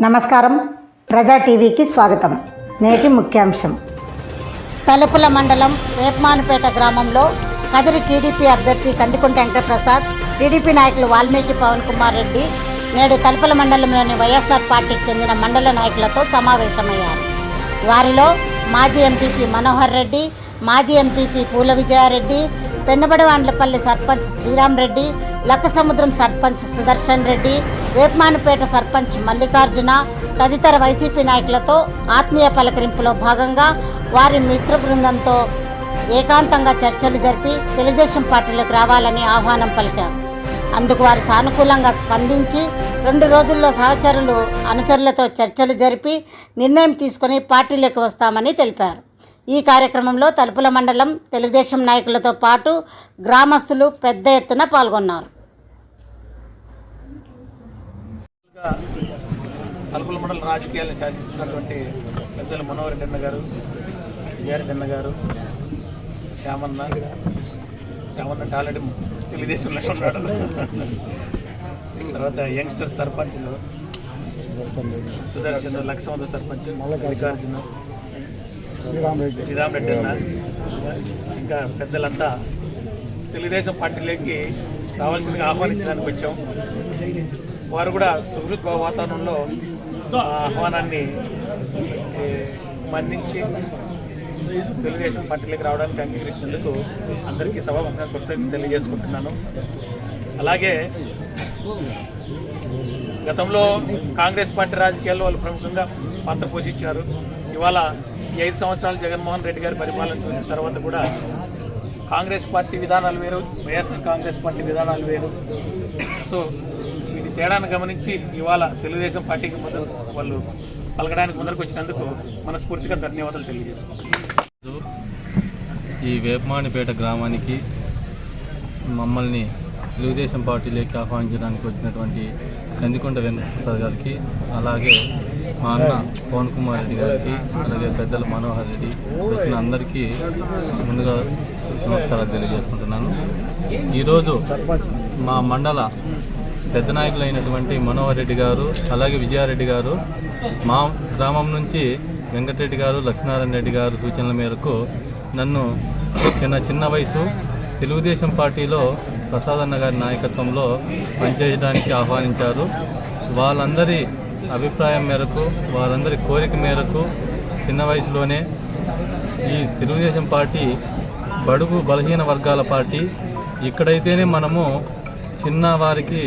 నమస్కారం. ప్రజా టీవీకి స్వాగతం. నేటి ముఖ్యాంశం. తలుపుల మండలం వేపమానుపేట గ్రామంలో కదిరి టీడీపీ అభ్యర్థి కందికుంట వెంకటప్రసాద్, టీడీపీ నాయకులు వాల్మీకి పవన్ కుమార్ రెడ్డి నేడు తలుపుల మండలంలోని వైఎస్ఆర్ పార్టీకి చెందిన మండల నాయకులతో సమావేశమయ్యారు. వారిలో మాజీ ఎంపీపీ మనోహర్ రెడ్డి, మాజీ ఎంపీపీ పూల విజయారెడ్డి, పెన్నబడివాండ్లపల్లి సర్పంచ్ శ్రీరామ్ రెడ్డి, లక్కసముద్రం సర్పంచ్ సుదర్శన్ రెడ్డి, వేపమానుపేట సర్పంచ్ మల్లికార్జున తదితర వైసీపీ నాయకులతో ఆత్మీయ పలకరింపులో భాగంగా వారి మిత్ర బృందంతో ఏకాంతంగా చర్చలు జరిపి తెలుగుదేశం పార్టీలోకి రావాలని ఆహ్వానం పలికారు. అందుకు వారు సానుకూలంగా స్పందించి 2 రోజుల్లో సహచరులు అనుచరులతో చర్చలు జరిపి నిర్ణయం తీసుకుని పార్టీలోకి వస్తామని తెలిపారు. ఈ కార్యక్రమంలో తలుపుల మండలం తెలుగుదేశం నాయకులతో పాటు గ్రామస్తులు పెద్ద ఎత్తున పాల్గొన్నారు. తలుపుల మండల రాజకీయాలను శాసిస్తున్నటువంటి పెద్దలు మనోహర్ రెడ్డి అన్న గారు, విజయారెడ్డి అన్న గారు, శ్యామన్న అంటే ఆల్రెడీ తెలుగుదేశంలో ఉన్నాడు. తర్వాత యంగ్స్టర్ సర్పంచ్లు సుదర్శన్, లక్ష్మణ సర్పంచ్ మల్లికార్జున, శ్రీరామ్ రెడ్డి అన్న, ఇంకా పెద్దలంతా తెలుగుదేశం పార్టీలోకి రావాల్సిందిగా ఆహ్వానించడానికి వచ్చాం. వారు కూడా సుహృద్ వాతావరణంలో ఆహ్వానాన్ని మన్నించి తెలుగుదేశం పార్టీలోకి రావడానికి అంగీకరించినందుకు అందరికీ సభాముఖంగా కృతజ్ఞతలు తెలియజేసుకుంటున్నాను. అలాగే గతంలో కాంగ్రెస్ పార్టీ రాజకీయాల్లో వాళ్ళు ప్రముఖంగా పాత్ర పోషించారు. ఇవాళ ఈ 5 సంవత్సరాలు జగన్మోహన్ రెడ్డి గారి పరిపాలన చూసిన తర్వాత కూడా కాంగ్రెస్ పార్టీ విధానాలు వేరు, వైఎస్ఆర్ కాంగ్రెస్ పార్టీ విధానాలు వేరు. సో వీటి తేడాను గమనించి ఇవాళ తెలుగుదేశం పార్టీకి వాళ్ళు పలకడానికి ముందరకు వచ్చినందుకు మనస్ఫూర్తిగా ధన్యవాదాలు తెలియజేసుకుంటున్నాను. ఈ వేపమానుపేట గ్రామానికి మమ్మల్ని తెలుగుదేశం పార్టీలోకి ఆహ్వానించడానికి వచ్చినటువంటి కందికుంట వెంకటప్రసాద్ గారికి, అలాగే మా అన్న పవన్ కుమార్ రెడ్డి గారికి, అలాగే పెద్దలు మనోహర్ రెడ్డి వచ్చిన అందరికీ ముందుగా నమస్కారాలు తెలియజేసుకుంటున్నాను. ఈరోజు మా మండల పెద్ద నాయకులు అయినటువంటి మనోహర్ రెడ్డి గారు, అలాగే విజయారెడ్డి గారు, మా గ్రామం నుంచి వెంకటరెడ్డి గారు, లక్ష్మీనారాయణ రెడ్డి గారు సూచనల మేరకు నన్ను చిన్న వయసు తెలుగుదేశం పార్టీలో ప్రసాద్ అన్న గారి నాయకత్వంలో పనిచేయడానికి ఆహ్వానించారు. వాళ్ళందరి అభిప్రాయం మేరకు, వారందరి కోరిక మేరకు చిన్న వయసులోనే ఈ తెలుగుదేశం పార్టీ బడుగు బలహీన వర్గాల పార్టీ. ఇక్కడైతేనే మనము చిన్న వారికి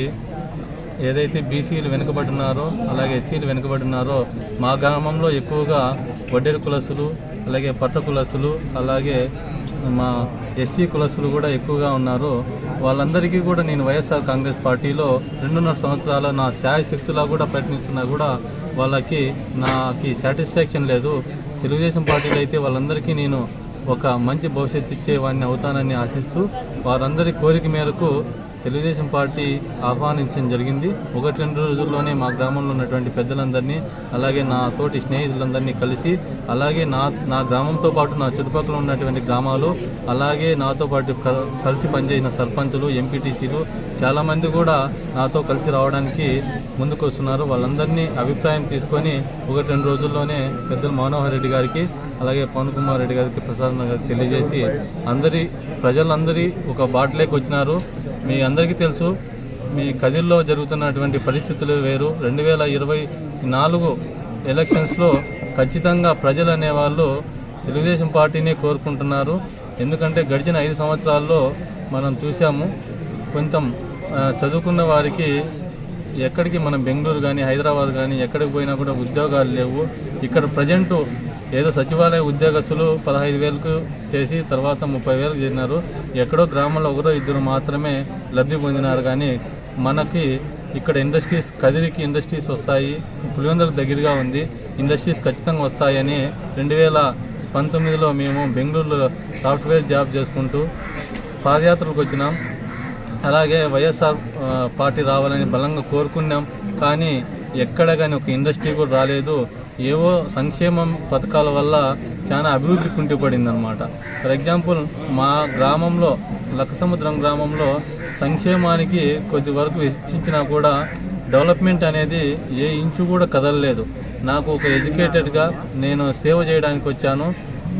ఏదైతే బీసీలు వెనుకబడినారో, అలాగే ఎస్సీలు వెనుకబడినారో, మా గ్రామంలో ఎక్కువగా వడ్డేరు కులస్తులు, అలాగే పట్ట కులస్తులు, అలాగే మా ఎస్సీ కులస్తులు కూడా ఎక్కువగా ఉన్నారు. వాళ్ళందరికీ కూడా నేను వైఎస్ఆర్ కాంగ్రెస్ పార్టీలో 2.5 సంవత్సరాల నా శాయశక్తులా కూడా ప్రయత్నిస్తున్నా కూడా వాళ్ళకి నాకు సాటిస్ఫాక్షన్ లేదు. తెలుగుదేశం పార్టీలో అయితే వాళ్ళందరికీ నేను ఒక మంచి భవిష్యత్తు ఇచ్చేవాడిని అవుతానని ఆశిస్తూ వారందరి కోరిక మేరకు తెలుగుదేశం పార్టీ ఆహ్వానించడం జరిగింది. 1-2 రోజుల్లోనే మా గ్రామంలో ఉన్నటువంటి పెద్దలందరినీ, అలాగే నా తోటి స్నేహితులందరినీ కలిసి, అలాగే నా గ్రామంతో పాటు నా చుట్టుపక్కల ఉన్నటువంటి గ్రామాలు, అలాగే నాతో పాటు కలిసి పనిచేసిన సర్పంచులు, ఎంపీటీసీలు చాలామంది కూడా నాతో కలిసి రావడానికి ముందుకు వస్తున్నారు. వాళ్ళందరినీ అభిప్రాయం తీసుకొని 1-2 రోజుల్లోనే పెద్దలు మనోహర్ రెడ్డి గారికి, అలాగే పవన్ కుమార్ రెడ్డి గారికి, ప్రసాద్ గారికి తెలియజేసి ప్రజలందరి ఒక బాటలోకి వచ్చినారు. మీ అందరికీ తెలుసు, మీ కదిర్లో జరుగుతున్నటువంటి పరిస్థితులు వేరు. 2024 ఎలక్షన్స్లో ఖచ్చితంగా ప్రజలు అనేవాళ్ళు తెలుగుదేశం పార్టీనే కోరుకుంటున్నారు. ఎందుకంటే గడిచిన 5 సంవత్సరాల్లో మనం చూసాము, కొంత చదువుకున్న వారికి ఎక్కడికి మనం బెంగళూరు కానీ హైదరాబాద్ కానీ ఎక్కడికి పోయినా కూడా ఉద్యోగాలు లేవు. ఇక్కడ ప్రజెంటు ఏదో సచివాలయ ఉద్యోగస్తులు 15,000కు చేసి తర్వాత 30,000కు చేరినారు. ఎక్కడో గ్రామంలో 1-2 మాత్రమే లబ్ధి పొందినారు. కానీ మనకి ఇక్కడ ఇండస్ట్రీస్, కదిరికి ఇండస్ట్రీస్ వస్తాయి, పులివెందులకు దగ్గరగా ఉంది, ఇండస్ట్రీస్ ఖచ్చితంగా వస్తాయని 2019లో మేము బెంగళూరులో సాఫ్ట్వేర్ జాబ్ చేసుకుంటూ పాదయాత్రలకు వచ్చినాం. అలాగే వైఎస్ఆర్ పార్టీ రావాలని బలంగా కోరుకున్నాం. కానీ ఎక్కడ కానీ ఒక ఇండస్ట్రీ కూడా రాలేదు. ఏవో సంక్షేమం పథకాల వల్ల చాలా అభివృద్ధి కుంటిపడింది అనమాట. ఫర్ ఎగ్జాంపుల్ మా గ్రామంలో, లక్కసముద్రం గ్రామంలో సంక్షేమానికి కొద్ది వరకు వెచ్చించినా కూడా డెవలప్మెంట్ అనేది ఏ ఇంచు కూడా కదలలేదు. నాకు ఒక ఎడ్యుకేటెడ్గా నేను సేవ చేయడానికి వచ్చాను.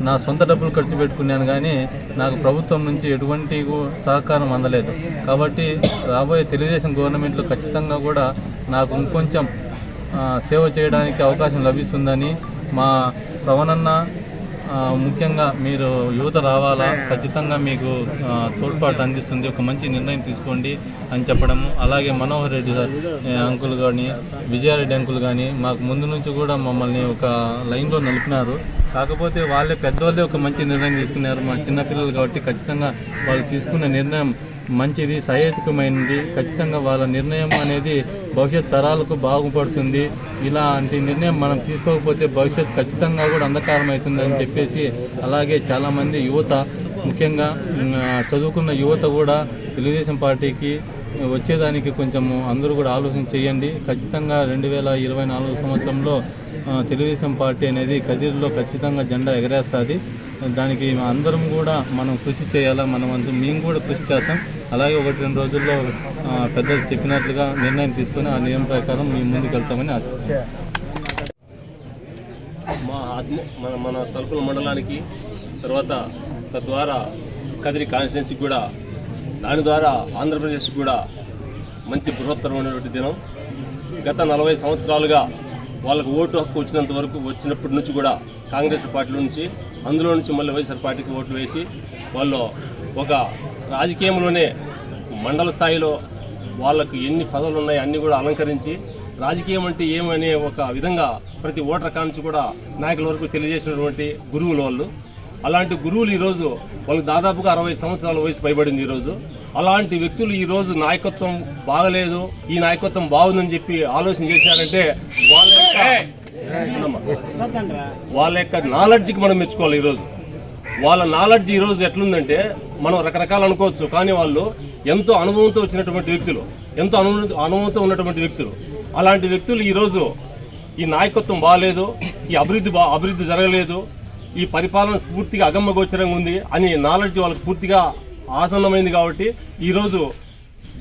నా సొంత డబ్బులు ఖర్చు పెట్టుకున్నాను, కానీ నాకు ప్రభుత్వం నుంచి ఎటువంటి సహకారం అందలేదు. కాబట్టి రాబోయే తెలుగుదేశం గవర్నమెంట్లో ఖచ్చితంగా కూడా నాకు ఇంకొంచెం సేవ చేయడానికి అవకాశం లభిస్తుందని మా పవనన్న ముఖ్యంగా మీరు యువత రావాలా, ఖచ్చితంగా మీకు తోడ్పాటు అందిస్తుంది, ఒక మంచి నిర్ణయం తీసుకోండి అని చెప్పడము. అలాగే మనోహర్ రెడ్డి అంకుల్ కానీ విజయారెడ్డి అంకుల్ కానీ మాకు ముందు నుంచి కూడా మమ్మల్ని ఒక లైన్లో నిలిపినారు. కాకపోతే వాళ్ళే పెద్దవాళ్ళే ఒక మంచి నిర్ణయం తీసుకున్నారు. మా చిన్నపిల్లలు కాబట్టి ఖచ్చితంగా వాళ్ళు తీసుకున్న నిర్ణయం మంచిది, సహేతుకమైనది. ఖచ్చితంగా వాళ్ళ నిర్ణయం అనేది భవిష్యత్ తరాలకు బాగుపడుతుంది. ఇలాంటి నిర్ణయం మనం తీసుకోకపోతే భవిష్యత్తు ఖచ్చితంగా కూడా అంధకారం అవుతుందని చెప్పేసి, అలాగే చాలామంది యువత, ముఖ్యంగా చదువుకున్న యువత కూడా తెలుగుదేశం పార్టీకి వచ్చేదానికి కొంచెము అందరూ కూడా ఆలోచన చేయండి. ఖచ్చితంగా 2024 సంవత్సరంలో తెలుగుదేశం పార్టీ అనేది కదిరిలో ఖచ్చితంగా జెండా ఎగరేస్తుంది. దానికి అందరం కూడా మనం కృషి చేయాలా, మేము కూడా కృషి చేస్తాం. అలాగే 1-2 రోజుల్లో పెద్దలు చెప్పినట్లుగా నిర్ణయం తీసుకొని ఆ నియమం ప్రకారం మేము ముందుకు వెళ్తామని ఆశిస్తున్నాం. మన తలుపుల మండలానికి తర్వాత తద్వారా కదిరి కాన్స్టిట్యున్సీకి కూడా, దాని ద్వారా ఆంధ్రప్రదేశ్ కూడా మంచి బృహత్తరమైనటువంటి దినం. గత 40 సంవత్సరాలుగా వాళ్ళకు ఓటు హక్కు వచ్చినప్పటి నుంచి కూడా కాంగ్రెస్ పార్టీలో నుంచి, అందులో నుంచి మళ్ళీ వైఎస్ఆర్ పార్టీకి ఓట్లు వేసి వాళ్ళు ఒక రాజకీయంలోనే మండల స్థాయిలో వాళ్ళకు ఎన్ని పదవులు ఉన్నాయో అన్నీ కూడా అలంకరించి రాజకీయం అంటే ఏమనే ఒక విధంగా ప్రతి ఓటర్ కాంచి కూడా నాయకుల వరకు తెలియజేసినటువంటి గురువులు వాళ్ళు. అలాంటి గురువులు ఈరోజు వాళ్ళకి దాదాపుగా 60 సంవత్సరాల వయసు పైబడింది. ఈరోజు అలాంటి వ్యక్తులు ఈరోజు నాయకత్వం బాగలేదు, ఈ నాయకత్వం బాగుందని చెప్పి ఆలోచన చేశారంటే వాళ్ళ యొక్క నాలెడ్జ్కి మనం మెచ్చుకోవాలి. ఈరోజు వాళ్ళ నాలెడ్జ్ ఈరోజు ఎట్లుందంటే మనం రకరకాలు అనుకోవచ్చు, కానీ వాళ్ళు ఎంతో అనుభవంతో వచ్చినటువంటి వ్యక్తులు, ఎంతో అనుభవంతో ఉన్నటువంటి వ్యక్తులు. అలాంటి వ్యక్తులు ఈరోజు ఈ నాయకత్వం బాగాలేదు, ఈ అభివృద్ధి జరగలేదు, ఈ పరిపాలన పూర్తిగా అగమ్యగోచరంగా ఉంది అని నాలెడ్జ్ వాళ్ళకి పూర్తిగా ఆసన్నమైంది. కాబట్టి ఈరోజు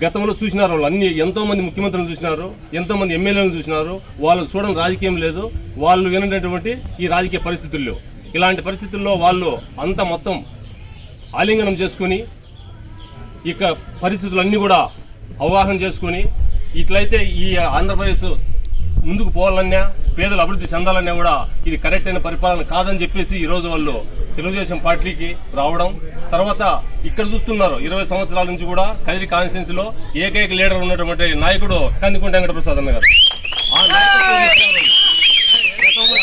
గతంలో చూసినారు వాళ్ళు అన్ని, ఎంతోమంది ముఖ్యమంత్రులను చూసినారు, ఎంతోమంది ఎమ్మెల్యేలను చూసినారు. వాళ్ళు చూడడం రాజకీయం లేదు, వాళ్ళు వినటువంటి ఈ రాజకీయ పరిస్థితుల్లో, ఇలాంటి పరిస్థితుల్లో వాళ్ళు అంతా మొత్తం ఆలింగనం చేసుకుని ఇక పరిస్థితులన్నీ కూడా అవగాహన చేసుకుని ఇట్లయితే ఈ ఆంధ్రప్రదేశ్ ముందుకు పోవాలన్నా, పేదలు అభివృద్ధి చెందాలన్నా కూడా ఇది కరెక్ట్ అయిన పరిపాలన కాదని చెప్పేసి ఈరోజు వాళ్ళు తెలుగుదేశం పార్టీకి రావడం. తర్వాత ఇక్కడ చూస్తున్నారు 20 సంవత్సరాల నుంచి కూడా కదిరి కాన్స్టిట్యున్సీలో ఏకైక లీడర్ ఉన్నటువంటి నాయకుడు కందికుంట వెంకటప్రసాద్ అన్న గారు. ఆ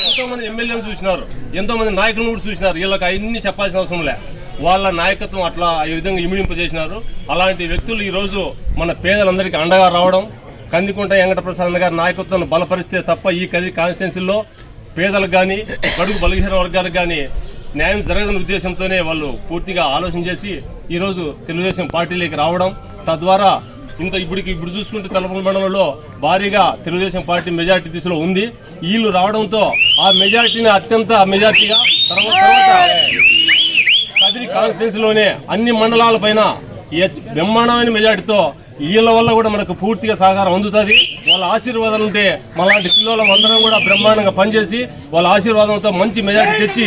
ఎంతోమంది ఎమ్మెల్యేలు చూసినారు, ఎంతోమంది నాయకులను కూడా చూసినారు. వీళ్ళకి అన్ని చెప్పాల్సిన అవసరం లే, వాళ్ళ నాయకత్వం అట్లా ఈ విధంగా ఇమిడింపజేసినారు. అలాంటి వ్యక్తులు ఈరోజు మన పేదలందరికీ అండగా రావడం, కందికుంట వెంకటప్రసాద్ గారి నాయకత్వాన్ని బలపరిస్తే తప్ప ఈ కదిరి కాన్స్టిట్యున్సీలో పేదలకు కానీ బడుగు బలహీన వర్గాలకు కానీ న్యాయం జరగదని ఉద్దేశంతోనే వాళ్ళు పూర్తిగా ఆలోచన చేసి ఈరోజు తెలుగుదేశం పార్టీలోకి రావడం. తద్వారా ఇప్పుడు చూసుకుంటే తలపల్లి మండలంలో భారీగా తెలుగుదేశం పార్టీ మెజార్టీ దిశలో ఉంది. వీళ్ళు రావడంతో ఆ మెజార్టీని అత్యంత మెజార్టీగా తర్వాత కదిరి కాన్స్టిట్యున్సీలోనే అన్ని మండలాల పైన బ్రహ్మాండమైన మెజార్టీతో వీళ్ళ వల్ల కూడా మనకు పూర్తిగా సహకారం అందుతుంది. వాళ్ళ ఆశీర్వాదాలు ఉంటే మలాంటి పిల్లలు అందరం కూడా బ్రహ్మాండంగా పనిచేసి వాళ్ళ ఆశీర్వాదంతో మంచి మెజార్టీ తెచ్చి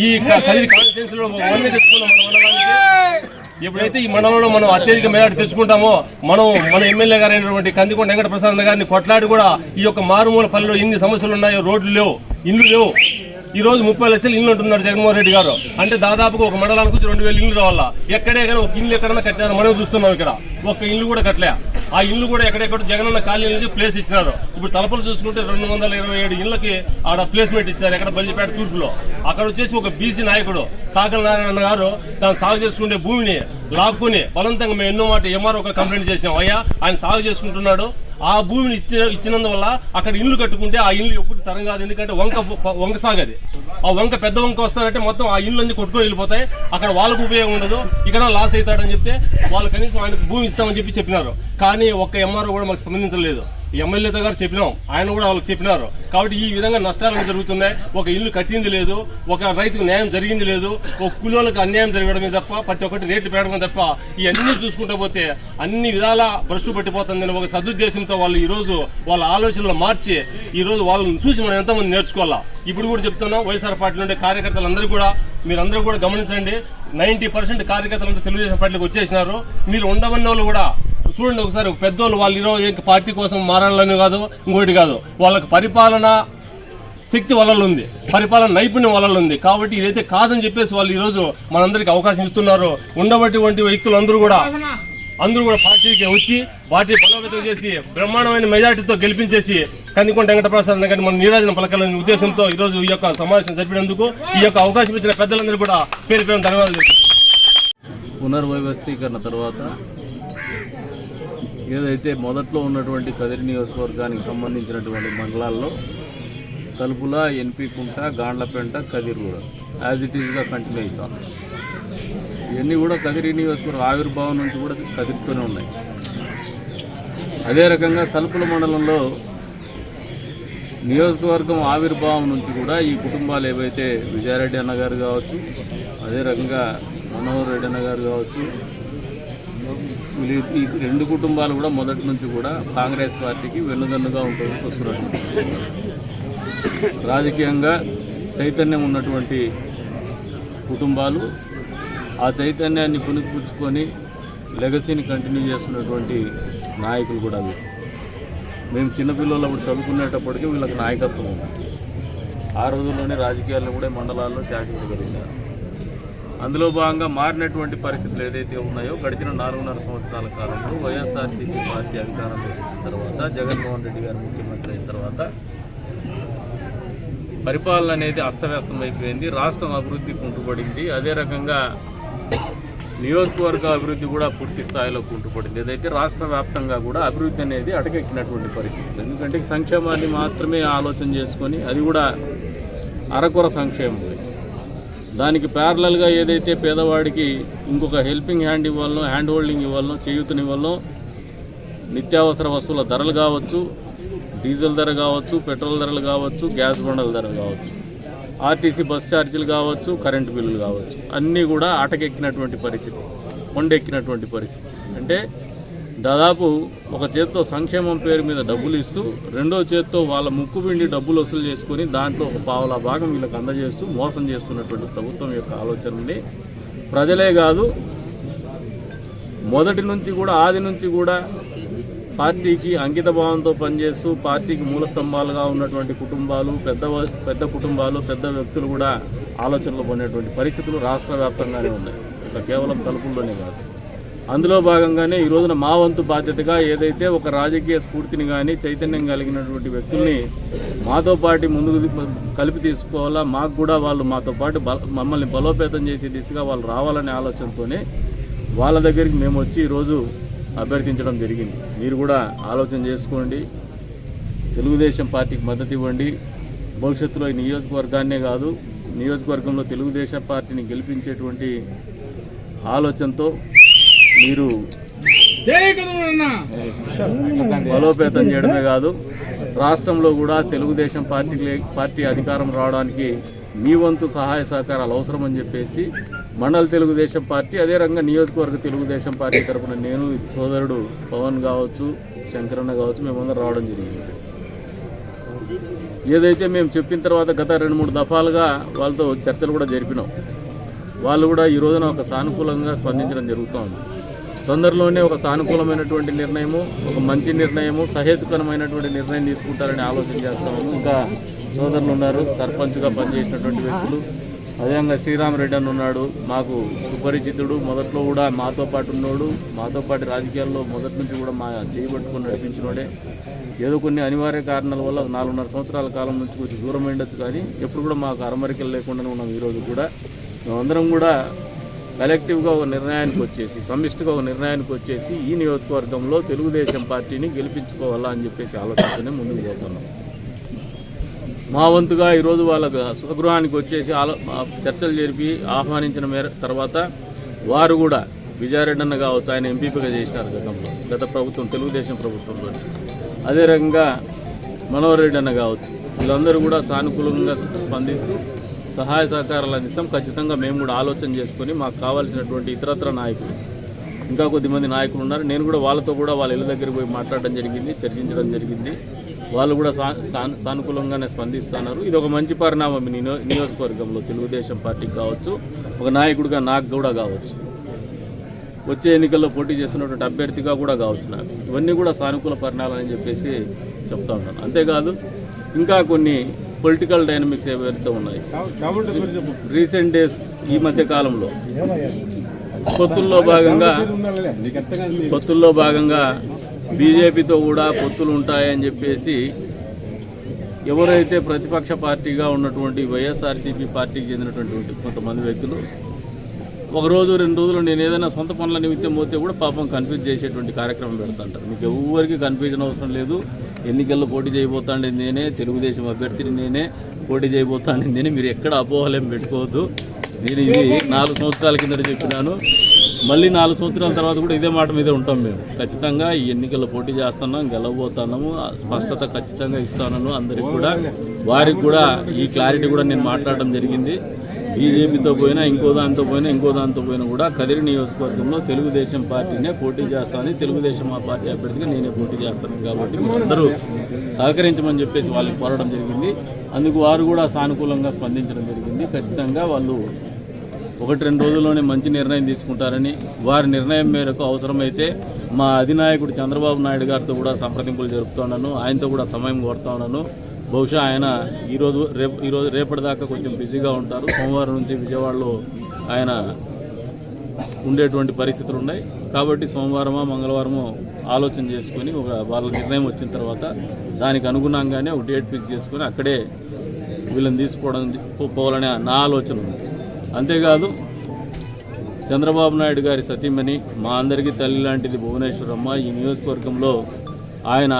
ఈ కదిరి కాన్స్టిట్యున్సీలో వన్నీ తెచ్చుకున్నాం. మన మండలానికి ఎప్పుడైతే ఈ మండలంలో మనం అత్యధిక మెజార్టీ తెచ్చుకుంటామో మన ఎమ్మెల్యే గారు అయినటువంటి కందికుంట వెంకటప్రసాద్ గారిని కొట్లాడి కూడా ఈ యొక్క మారుమూల పల్లెలో ఎన్ని సమస్యలు ఉన్నాయో, రోడ్లు లేవు, ఇల్లు లేవు. ఈ రోజు 30 లక్షలు ఇల్లు అంటున్నారు జగన్మోహన్ రెడ్డి గారు. అంటే దాదాపుగా ఒక మండలానికి 2000 ఇల్లు రావాలా. ఎక్కడే కానీ ఒక ఇల్లు ఎక్కడన్నా కట్టారు, మనం చూస్తున్నాం. ఇక్కడ ఒక్క ఇల్లు కూడా కట్టలే. ఆ ఇల్లు కూడా ఎక్కడెక్కడ జగనన్న కాలనీ నుంచి ప్లేస్ ఇచ్చినారు. ఇప్పుడు తలపలు చూసుకుంటే 227 ఇళ్లకి ఆడ ప్లేస్మెంట్ ఇచ్చినారు. ఎక్కడ బల్లిపేట తూర్పులో. అక్కడ వచ్చేసి ఒక బీసీ నాయకుడు సాగల నారాయణ గారు దాన్ని సాగు చేసుకుంటే భూమిని లాక్కుని బలవంతంగా మేము ఎన్నో మాట ఎంఆర్ఓ కంప్లైంట్ చేసాం. అయ్యా ఆయన సాగు చేసుకుంటున్నాడు, ఆ భూమిని ఇచ్చినందువల్ల అక్కడ ఇల్లు కట్టుకుంటే ఆ ఇల్లు ఎప్పుడు తరం కాదు. ఎందుకంటే వంక సాగది. ఆ వంక పెద్ద వంక వస్తారంటే మొత్తం ఆ ఇల్లు అన్ని కొట్టుకొని వెళ్ళిపోతాయి. అక్కడ వాళ్ళకు ఉపయోగం ఉండదు, ఇక్కడ లాస్ అవుతాడని చెప్తే వాళ్ళు కనీసం ఆయనకు భూమి ఇస్తామని చెప్పినారు. కానీ ఒక్క ఎంఆర్ఓ కూడా మాకు సంబంధించలేదు. ఎమ్మెల్యేతో గారు చెప్పినాం, ఆయన కూడా వాళ్ళకి చెప్పినారు. కాబట్టి ఈ విధంగా నష్టాలు జరుగుతున్నాయి. ఒక ఇల్లు కట్టింది లేదు, ఒక రైతుకు న్యాయం జరిగింది లేదు, ఒక కూలీలకు అన్యాయం జరగడమే తప్ప, ప్రతి ఒక్కటి రేట్లు పెరగడమే తప్ప ఇవన్నీ చూసుకుంటూ పోతే అన్ని విధాలా భ్రష్టు పట్టిపోతుందని ఒక సదుద్దేశంతో వాళ్ళు ఈరోజు వాళ్ళ ఆలోచనలు మార్చి ఈరోజు వాళ్ళని చూసి మనం ఎంతోమంది నేర్చుకోవాలా. ఇప్పుడు కూడా చెప్తున్నాం, వైఎస్ఆర్ పార్టీలో ఉండే కార్యకర్తలందరూ కూడా మీరందరూ కూడా గమనించండి, 90% కార్యకర్తలంతా తెలుగుదేశం పార్టీకి వచ్చేసినారు. మీరు ఉండవన్న వాళ్ళు కూడా చూడండి ఒకసారి, ఒక పెద్దోళ్ళు వాళ్ళు ఈరోజు పార్టీ కోసం మారాలని కాదు, ఇంకోటి కాదు, వాళ్ళకి పరిపాలన శక్తి వలలు ఉంది, పరిపాలన నైపుణ్యం వలలు ఉంది. కాబట్టి ఇదైతే కాదని చెప్పేసి వాళ్ళు ఈరోజు మనందరికీ అవకాశం ఇస్తున్నారు. ఉండబట్టి వ్యక్తులు అందరూ కూడా పార్టీకి వచ్చి పార్టీ బలోపేతం చేసి బ్రహ్మాండమైన మెజార్టీతో గెలిపించేసి కందికొండ వెంకటప్రసాద్ గారిని మనం నీరాజన పలకాలనే ఉద్దేశంతో ఈరోజు ఈ యొక్క సమావేశం జరిపినందుకు ఈ యొక్క అవకాశం ఇచ్చిన పెద్దలందరూ కూడా పేరు పేరు ధన్యవాదాలు. పునర్వ్యవస్థీకరణ తర్వాత ఏదైతే మొదట్లో ఉన్నటువంటి కదిరి నియోజకవర్గానికి సంబంధించినటువంటి మండలాల్లో తలుపుల, ఎన్పికుంట, గాండ్లపేంట, కదిరి కూడా యాజ్ ఇట్ ఈజ్గా కంటిన్యూ అవుతాం. ఇవన్నీ కూడా కదిరి నియోజకవర్గం ఆవిర్భావం నుంచి కూడా కదిరితోనే ఉన్నాయి. అదే రకంగా తలుపుల మండలంలో నియోజకవర్గం ఆవిర్భావం నుంచి కూడా ఈ కుటుంబాలు ఏవైతే విజయారెడ్డి అన్న గారు కావచ్చు, అదే రకంగా మనోహర్ రెడ్డి అన్న గారు కావచ్చు, ఈ రెండు కుటుంబాలు కూడా మొదటి నుంచి కూడా కాంగ్రెస్ పార్టీకి వెన్నుదన్నుగా వస్తున్నారు. రాజకీయంగా చైతన్యం ఉన్నటువంటి కుటుంబాలు ఆ చైతన్యాన్ని పుణిపుచ్చుకొని లెగసీని కంటిన్యూ చేస్తున్నటువంటి నాయకులు కూడా అవి. మేము చిన్నపిల్లలు అప్పుడు చదువుకునేటప్పటికీ వీళ్ళకి నాయకత్వం ఉంది. ఆ రోజుల్లోనే రాజకీయాల్లో కూడా మండలాల్లో శాసించగలిగినారు. అందులో భాగంగా మారినటువంటి పరిస్థితులు ఏదైతే ఉన్నాయో గడిచిన 4.5 సంవత్సరాల కాలంలో వైఎస్ఆర్సీపీ పార్టీ అధికారం తెచ్చిన తర్వాత, జగన్మోహన్ రెడ్డి గారు ముఖ్యమంత్రి అయిన తర్వాత పరిపాలన అనేది అస్తవ్యస్తం అయిపోయింది. రాష్ట్రం అభివృద్ధి కుంటుపడింది. అదే రకంగా నియోజకవర్గ అభివృద్ధి కూడా పూర్తి స్థాయిలో కుంటుపడింది. ఏదైతే రాష్ట్ర వ్యాప్తంగా కూడా అభివృద్ధి అనేది అటకెక్కినటువంటి పరిస్థితులు. ఎందుకంటే సంక్షేమాన్ని మాత్రమే ఆలోచన చేసుకొని, అది కూడా అరకొర సంక్షేమం. దానికి ప్యారలల్గా ఏదైతే పేదవాడికి ఇంకొక హెల్పింగ్ హ్యాండ్ ఇవ్వాలనో, హ్యాండ్ హోల్డింగ్ ఇవ్వాలనో, చేయూతనివ్వాలనో, నిత్యావసర వస్తువుల ధరలు కావచ్చు, డీజిల్ ధర కావచ్చు, పెట్రోల్ ధరలు కావచ్చు, గ్యాస్ బండల ధరలు కావచ్చు, ఆర్టీసీ బస్ ఛార్జీలు కావచ్చు, కరెంటు బిల్లులు కావచ్చు, అన్నీ కూడా అటకెక్కినటువంటి పరిస్థితి, కొండెక్కినటువంటి పరిస్థితి. అంటే దాదాపు ఒక చేత్తో సంక్షేమం పేరు మీద డబ్బులు ఇస్తూ, రెండో చేత్తో వాళ్ళ ముక్కు పిండి డబ్బులు వసూలు చేసుకొని దాంట్లో ఒక పావుల భాగం వీళ్ళకి అందజేస్తూ మోసం చేస్తున్నటువంటి ప్రభుత్వం యొక్క ఆలోచనని ప్రజలే కాదు, మొదటి నుంచి కూడా ఆది నుంచి కూడా పార్టీకి అంకిత భావంతో పనిచేస్తూ పార్టీకి మూల స్తంభాలుగా ఉన్నటువంటి కుటుంబాలు, పెద్ద కుటుంబాలు, పెద్ద వ్యక్తులు కూడా ఆలోచనలు పొందేటువంటి పరిస్థితులు రాష్ట్ర వ్యాప్తంగానే ఉన్నాయి. ఒక కేవలం తలుపుల్లోనే కాదు. అందులో భాగంగానే ఈ రోజున మా వంతు బాధ్యతగా ఏదైతే ఒక రాజకీయ స్ఫూర్తిని కానీ చైతన్యం కలిగినటువంటి వ్యక్తుల్ని మాతో పాటు ముందుకు కలిపి తీసుకోవాలా, మాకు కూడా వాళ్ళు మాతో పాటు మమ్మల్ని బలోపేతం చేసే దిశగా వాళ్ళు రావాలనే ఆలోచనతోనే వాళ్ళ దగ్గరికి మేము వచ్చి ఈరోజు అభ్యర్థించడం జరిగింది. మీరు కూడా ఆలోచన చేసుకోండి, తెలుగుదేశం పార్టీకి మద్దతు ఇవ్వండి. భవిష్యత్తులో ఈ నియోజకవర్గాన్నే కాదు, నియోజకవర్గంలో తెలుగుదేశం పార్టీని గెలిపించేటువంటి ఆలోచనతో మీరు బలోపేతం చేయడమే కాదు, రాష్ట్రంలో కూడా తెలుగుదేశం పార్టీ అధికారం రావడానికి మీ వంతు సహాయ సహకారాలు అవసరమని చెప్పేసి మండల తెలుగుదేశం పార్టీ, అదే రకంగా నియోజకవర్గ తెలుగుదేశం పార్టీ తరఫున నేను, సోదరుడు పవన్ కావచ్చు, శంకరన్న కావచ్చు, మేమందరం రావడం జరిగింది. ఏదైతే మేము చెప్పిన తర్వాత గత 2-3 దఫాలుగా వాళ్ళతో చర్చలు కూడా జరిపినాం. వాళ్ళు కూడా ఈ రోజున ఒక సానుకూలంగా స్పందించడం జరుగుతోంది. తొందరలోనే ఒక సానుకూలమైనటువంటి నిర్ణయము, ఒక మంచి నిర్ణయము, సహేతుకరమైనటువంటి నిర్ణయం తీసుకుంటారని ఆలోచన చేస్తాము. ఇంకా సోదరులు ఉన్నారు, సర్పంచ్గా పనిచేసినటువంటి వ్యక్తులు, అదేవిధంగా శ్రీరామరెడ్డి అని ఉన్నాడు, మాకు సుపరిచితుడు, మొదట్లో కూడా మాతో పాటు ఉన్నాడు, మాతో పాటు రాజకీయాల్లో మొదటి నుంచి కూడా మా చేయబట్టుకుని నడిపించినోడే. ఏదో కొన్ని అనివార్య కారణాల వల్ల 4.5 సంవత్సరాల కాలం నుంచి కొంచెం దూరం ఉండొచ్చు, కానీ ఎప్పుడు కూడా మాకు అరమరికలు లేకుండానే ఉన్నాం. ఈరోజు కూడా మేమందరం కూడా కలెక్టివ్గా ఒక నిర్ణయానికి వచ్చేసి, సమిష్టిగా ఒక నిర్ణయానికి వచ్చేసి ఈ నియోజకవర్గంలో తెలుగుదేశం పార్టీని గెలిపించుకోవాలా అని చెప్పేసి ఆలోచనతోనే ముందుకు పోతున్నాం. మా వంతుగా ఈరోజు వాళ్ళ స్వగృహానికి వచ్చేసి చర్చలు జరిపి ఆహ్వానించిన తర్వాత వారు కూడా విజయారెడ్డి అన్న కావచ్చు, ఆయన ఎంపీపీగా చేసినారు గతంలో, గత ప్రభుత్వం తెలుగుదేశం ప్రభుత్వంలో. అదే రకంగా మనోహర్ రెడ్డి అన్న కావచ్చు, వీళ్ళందరూ కూడా సానుకూలంగా స్పందిస్తూ సహాయ సహకారాలు అందిస్తాం. ఖచ్చితంగా మేము కూడా ఆలోచన చేసుకొని మాకు కావాల్సినటువంటి ఇతరత్ర నాయకులు, ఇంకా కొద్దిమంది నాయకులు ఉన్నారు. నేను కూడా వాళ్ళతో కూడా వాళ్ళ ఇళ్ళ దగ్గరికి పోయి మాట్లాడడం జరిగింది, చర్చించడం జరిగింది. వాళ్ళు కూడా సానుకూలంగానే స్పందిస్తున్నారు. ఇది ఒక మంచి పరిణామం నియోజకవర్గంలో తెలుగుదేశం పార్టీకి కావచ్చు, ఒక నాయకుడిగా నాకు కూడా కావచ్చు, వచ్చే ఎన్నికల్లో పోటీ చేస్తున్నటువంటి అభ్యర్థిగా కూడా కావచ్చు. నాకు ఇవన్నీ కూడా సానుకూల పరిణామాలని చెప్పేసి చెప్తా ఉన్నాను. అంతేకాదు ఇంకా కొన్ని పొలిటికల్ డైనమిక్స్ ఏవైతే ఉన్నాయి రీసెంట్ డేస్, ఈ మధ్య కాలంలో పొత్తుల్లో భాగంగా బీజేపీతో కూడా పొత్తులు ఉంటాయని చెప్పేసి ఎవరైతే ప్రతిపక్ష పార్టీగా ఉన్నటువంటి వైఎస్ఆర్సీపీ పార్టీకి చెందినటువంటి కొంతమంది వ్యక్తులు ఒకరోజు 2 రోజులు నేను ఏదైనా సొంత పనుల నిమిత్తం పోతే కూడా పాపం కన్ఫ్యూజ్ చేసేటువంటి కార్యక్రమం పెడుతుంటారు. మీకు ఎవరికి కన్ఫ్యూజన్ అవసరం లేదు. ఎన్నికల్లో పోటీ చేయబోతాండి నేనే, తెలుగుదేశం అభ్యర్థిని నేనే, పోటీ చేయబోతాండి నేనే. మీరు ఎక్కడ అపోహలేం పెట్టుకోవద్దు. నేను ఇది 4 సంవత్సరాల కింద చెప్పినాను, మళ్ళీ 4 సంవత్సరాల తర్వాత కూడా ఇదే మాట మీదే ఉంటాం. మేము ఖచ్చితంగా ఈ ఎన్నికల్లో పోటీ చేస్తున్నాం, గెలవబోతున్నాము, స్పష్టత ఖచ్చితంగా ఇస్తాను అందరికి కూడా. వారికి కూడా ఈ క్లారిటీ కూడా నేను మాట్లాడడం జరిగింది. బీజేపీతో పోయినా, ఇంకో దాంతో పోయినా కూడా కదిరి నియోజకవర్గంలో తెలుగుదేశం పార్టీనే పోటీ చేస్తానని, తెలుగుదేశం ఆ పార్టీ అభ్యర్థిగా నేనే పోటీ చేస్తాను కాబట్టి అందరూ సహకరించమని చెప్పేసి వాళ్ళని కోరడం జరిగింది. అందుకు వారు కూడా సానుకూలంగా స్పందించడం జరిగింది. ఖచ్చితంగా వాళ్ళు 1-2 రోజుల్లోనే మంచి నిర్ణయం తీసుకుంటారని, వారి నిర్ణయం మేరకు అవసరమైతే మా అధినాయకుడు చంద్రబాబు నాయుడు గారితో కూడా సంప్రదింపులు జరుపుతున్నాను, ఆయనతో కూడా సమయం కోరుతా ఉన్నాను. బహుశా ఆయన రేపటిదాకా కొంచెం బిజీగా ఉంటారు. సోమవారం నుంచి విజయవాడలో ఆయన ఉండేటువంటి పరిస్థితులు ఉన్నాయి. కాబట్టి సోమవారమో మంగళవారమో ఆలోచన చేసుకొని వాళ్ళ నిర్ణయం వచ్చిన తర్వాత దానికి అనుగుణంగానే ఒక డేట్ ఫిక్స్ చేసుకొని అక్కడే వీళ్ళని పోవాలనే నా ఆలోచన ఉంది. అంతేకాదు చంద్రబాబు నాయుడు గారి సతీమణి, మా అందరికీ తల్లి లాంటిది భువనేశ్వరమ్మ, ఈ నియోజకవర్గంలో ఆయన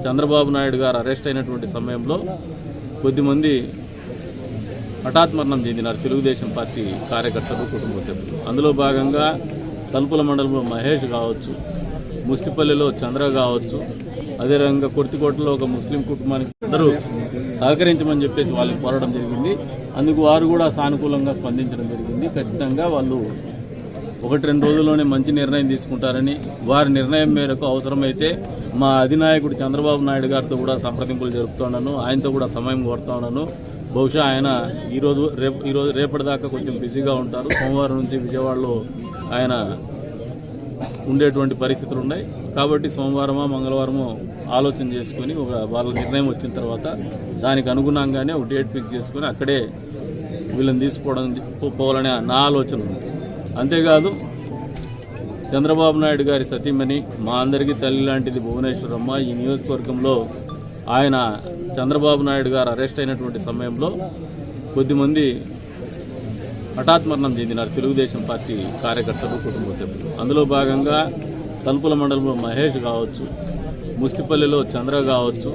చంద్రబాబు నాయుడు గారు అరెస్ట్ అయినటువంటి సమయంలో కొద్దిమంది హఠాత్ మరణం చెందినారు తెలుగుదేశం పార్టీ కార్యకర్తలు, కుటుంబ సభ్యులు. అందులో భాగంగా తలుపుల మండలంలో మహేష్ కావచ్చు, ముస్టిపల్లిలో చంద్ర కావచ్చు, అదేవిధంగా కొర్తికోటలో ఒక ముస్లిం కుటుంబానికి అందరూ సహకరించమని చెప్పేసి వాళ్ళని కోరడం జరిగింది. అందుకు వారు కూడా సానుకూలంగా స్పందించడం జరిగింది. ఖచ్చితంగా వాళ్ళు 1-2 రోజుల్లోనే మంచి నిర్ణయం తీసుకుంటారని, వారి నిర్ణయం మేరకు అవసరమైతే మా అధినాయకుడు చంద్రబాబు నాయుడు గారితో కూడా సంప్రదింపులు జరుపుతున్నాను, ఆయనతో కూడా సమయం కోరుతున్నాను. బహుశా ఆయన రేపటిదాకా కొంచెం బిజీగా ఉంటారు. సోమవారం నుంచి విజయవాడలో ఆయన ఉండేటువంటి పరిస్థితులు ఉన్నాయి. కాబట్టి సోమవారమో మంగళవారమో ఆలోచన చేసుకొని వాళ్ళ నిర్ణయం వచ్చిన తర్వాత దానికి అనుగుణంగానే ఒక డేట్ ఫిక్స్ చేసుకొని అక్కడే వీళ్ళని పోవాలనే నా ఆలోచన ఉంది. అంతేకాదు చంద్రబాబు నాయుడు గారి సతీమణి, మా అందరికీ తల్లి లాంటిది భువనేశ్వరమ్మ, ఈ నియోజకవర్గంలో ఆయన చంద్రబాబు నాయుడు గారు అరెస్ట్ అయినటువంటి సమయంలో కొద్దిమంది హఠాత్ మరణం చెందినారు తెలుగుదేశం పార్టీ కార్యకర్తలు, కుటుంబ సభ్యులు. అందులో భాగంగా తలుపుల మండలంలో మహేష్ కావచ్చు, ముస్టిపల్లిలో చంద్ర కావచ్చు,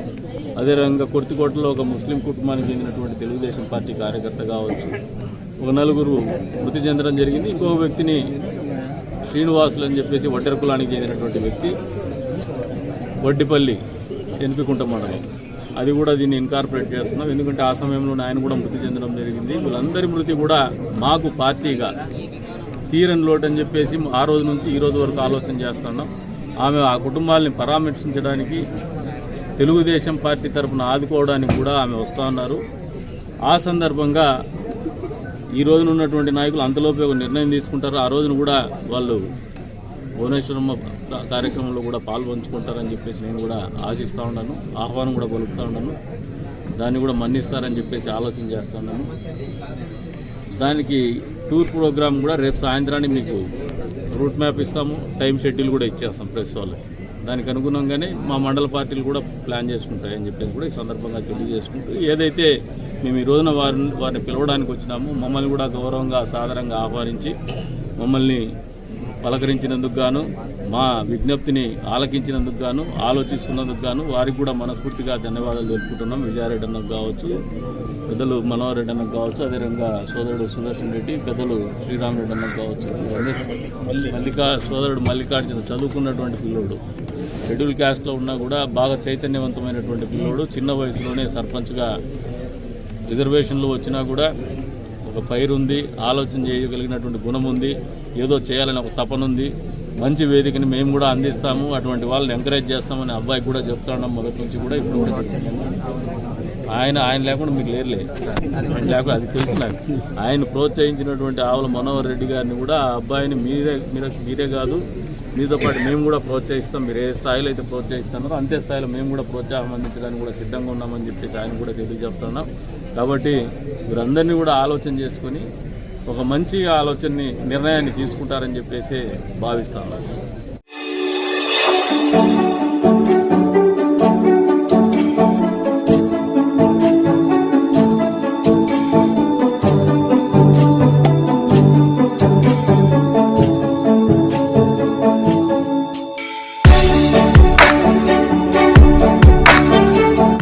అదేవిధంగా కొర్తికోటలో ఒక ముస్లిం కుటుంబానికి చెందినటువంటి తెలుగుదేశం పార్టీ కార్యకర్త కావచ్చు, ఒక 4 మృతి చెందడం జరిగింది. ఇంకొక వ్యక్తిని శ్రీనివాసులు అని చెప్పేసి వడ్డెర కులానికి చెందినటువంటి వ్యక్తి, వడ్డిపల్లి ఎన్పికుంట మండలం, అది కూడా దీన్ని ఇన్కార్పొరేట్ చేస్తున్నాం. ఎందుకంటే ఆ సమయంలో ఆయన కూడా మృతి చెందడం జరిగింది. వీళ్ళందరి మృతి కూడా మాకు పార్టీగా తీరని లోటు అని చెప్పేసి ఆ రోజు నుంచి ఈ రోజు వరకు ఆలోచన చేస్తున్నాం. ఆమె ఆ కుటుంబాలని పరామర్శించడానికి, తెలుగుదేశం పార్టీ తరఫున ఆదుకోవడానికి కూడా ఆమె వస్తూ ఉన్నారు. ఆ సందర్భంగా ఈ రోజున ఉన్నటువంటి నాయకులు అంతలోపే ఒక నిర్ణయం తీసుకుంటారు. ఆ రోజున కూడా వాళ్ళు భువనేశ్వరమ్మ కార్యక్రమంలో కూడా పాల్పంచుకుంటారని చెప్పేసి నేను కూడా ఆశిస్తూ ఉన్నాను, ఆహ్వానం కూడా పలుకుతూ ఉన్నాను. దాన్ని కూడా మన్నిస్తారని చెప్పేసి ఆలోచన చేస్తూ ఉన్నాను. దానికి టూర్ ప్రోగ్రామ్ కూడా రేపు సాయంత్రాన్ని మీకు రూట్ మ్యాప్ ఇస్తాము, టైం షెడ్యూల్ కూడా ఇచ్చేస్తాం ప్రెస్ వాళ్ళకి. దానికి అనుగుణంగానే మా మండల పార్టీలు కూడా ప్లాన్ చేసుకుంటాయని చెప్పేసి కూడా ఈ సందర్భంగా తెలియజేసుకుంటూ, ఏదైతే మేము ఈ రోజున వారిని పిలవడానికి వచ్చినాము, మమ్మల్ని కూడా గౌరవంగా సాదరంగా ఆహ్వానించి మమ్మల్ని పలకరించినందుకు గాను, మా విజ్ఞప్తిని ఆలకించినందుకు గాను, ఆలోచిస్తున్నందుకు గాను వారికి కూడా మనస్ఫూర్తిగా ధన్యవాదాలు తెలుపుకుంటున్నాం. విజయారెడ్డి అన్నకు కావచ్చు, పెద్దలు మనోహర్ రెడ్డి అన్నకు కావచ్చు, అదేవిధంగా సోదరుడు సుదర్శన్ రెడ్డి, పెద్దలు శ్రీరామ్ రెడ్డి అన్నకు కావచ్చు. సోదరుడు మల్లికార్జున చదువుకున్నటువంటి పిల్లోడు, షెడ్యూల్ క్యాస్ట్లో ఉన్నా కూడా బాగా చైతన్యవంతమైనటువంటి పిల్లోడు. చిన్న వయసులోనే సర్పంచ్గా రిజర్వేషన్లు వచ్చినా కూడా ఒక ఫైర్ ఉంది, ఆలోచన చేయగలిగినటువంటి గుణం ఉంది, ఏదో చేయాలని ఒక తపన ఉంది. మంచి వేదికని మేము కూడా అందిస్తాము, అటువంటి వాళ్ళని ఎంకరేజ్ చేస్తామని అబ్బాయికి కూడా చెప్తున్నాం మొదటి నుంచి కూడా, ఇప్పుడు కూడా చెప్తున్నాము. ఆయన లేకుండా మీకు లేరులే, ఆయన లేకుండా అది తెలుసు నాకు. ఆయన ప్రోత్సహించినటువంటి ఆవుల మనోహర్ రెడ్డి గారిని కూడా ఆ అబ్బాయిని మీరే కాదు, మీతో పాటు మేము కూడా ప్రోత్సహిస్తాం. మీరు ఏ స్థాయిలో అయితే ప్రోత్సహిస్తున్నారో అంతే స్థాయిలో మేము కూడా ప్రోత్సాహం అందించడానికి కూడా సిద్ధంగా ఉన్నామని చెప్పేసి ఆయన కూడా తెలియజెప్తున్నాం. కాబట్టి వీరందరినీ కూడా ఆలోచన చేసుకొని ఒక మంచి నిర్ణయాన్ని తీసుకుంటారని చెప్పేసి భావిస్తాను.